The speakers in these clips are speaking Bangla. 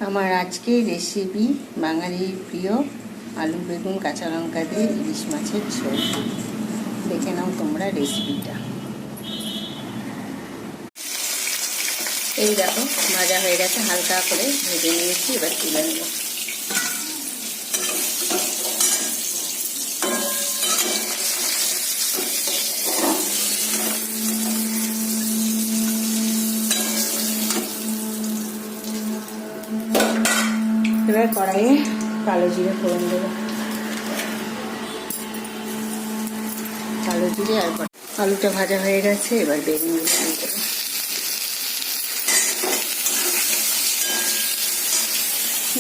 আমার আজকের রেসিপি বাঙালির প্রিয় আলু বেগুন কাঁচা লঙ্কা দিয়ে ইলিশ মাছের ঝোল। দেখে নাও তোমরা রেসিপিটা। এই দেখো ভাজা হয়ে গেছে, হালকা করে ভেজে নিয়েছি, এবার তুলে নেব। এবার কড়াইয়ে কালো জিরে ফোড়ন দেবো। কালো জিরে আর আলুটা ভাজা হয়ে গেছে, এবার বেগুনগুলো দিয়ে দেবো।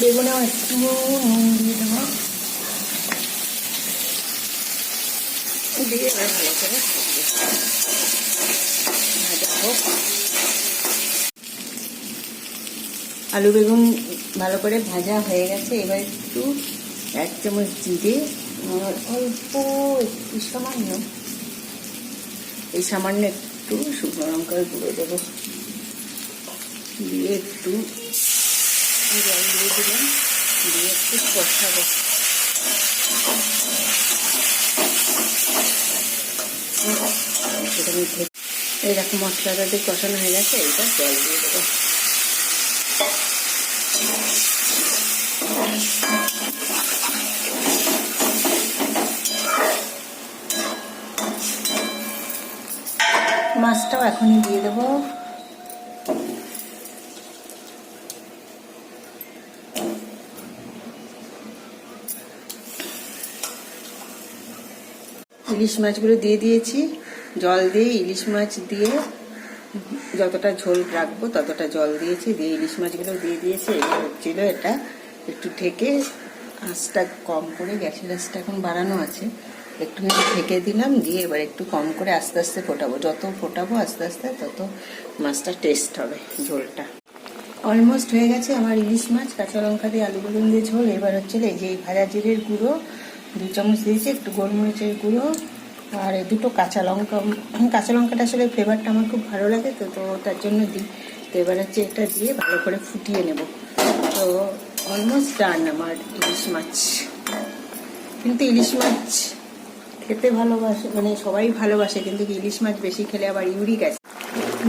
বেগুনেও একটু নুন দিয়ে দেবো, দিয়ে এবার ভালো করে ভাজা হোক। আলু বেগুন ভালো করে ভাজা হয়ে গেছে, এবার একটু 1 চামচ জিরে আর অল্প একটু সামান্য একটু শুকনো লঙ্কার গুঁড়ো দেবো, দিয়ে একটু জল দিয়ে দিলাম, দিয়ে একটু কষাবো। এইরকম মশলাটা দিয়ে কষানো হয়ে গেছে, এইটা জল দিয়ে দেবো। মাছটাও এখনই দিয়ে দেবো। ইলিশ মাছগুলো দিয়ে দিয়েছি, জল দিয়ে ইলিশ মাছ দিয়ে যতটা ঝোল রাখবো ততটা জল দিয়েছি, দিয়ে ইলিশ মাছগুলো দিয়ে দিয়েছি। এবার হচ্ছিল এটা একটু ঢেকে, আঁচটা কম করে, গ্যাসের আঁচটা এখন বাড়ানো আছে, একটু ঢেকে দিলাম, দিয়ে এবার একটু কম করে আস্তে আস্তে ফোটাবো। যত ফোটাবো আস্তে আস্তে তত মাছটা টেস্ট হবে, ঝোলটা। অলমোস্ট হয়ে গেছে আমার ইলিশ মাছ কাঁচা লঙ্কা দিয়ে আলু বেগুন দিয়ে ঝোল। এবার হচ্ছিল এই যে ভাজা জিরের গুঁড়ো 2 চামচ দিয়েছি, একটু গোলমরিচের গুঁড়ো আর 2টো কাঁচা লঙ্কা। কাঁচা লঙ্কাটা আসলে ফ্লেভারটা আমার খুব ভালো লাগে, তো তার জন্য দিই। তো এবার হচ্ছে এটা দিয়ে ভালো করে ফুটিয়ে নেব। তো অলমোস্ট ডান আমার ইলিশ মাছ। কিন্তু ইলিশ মাছ খেতে ভালোবাসে, মানে সবাই ভালোবাসে, কিন্তু ইলিশ মাছ বেশি খেলে আবার ইউরিক অ্যাসিড।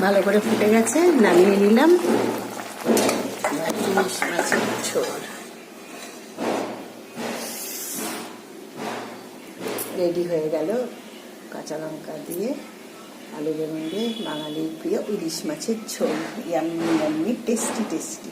ভালো করে ফুটে গেছে, নামিয়ে নিলাম। ইলিশ মাছের ঝোল রেডি হয়ে গেল, কাঁচা লঙ্কা দিয়ে আলু বেগুন দিয়ে বাঙালির প্রিয় ইলিশ মাছের ঝোল। Yummy yummy, tasty tasty.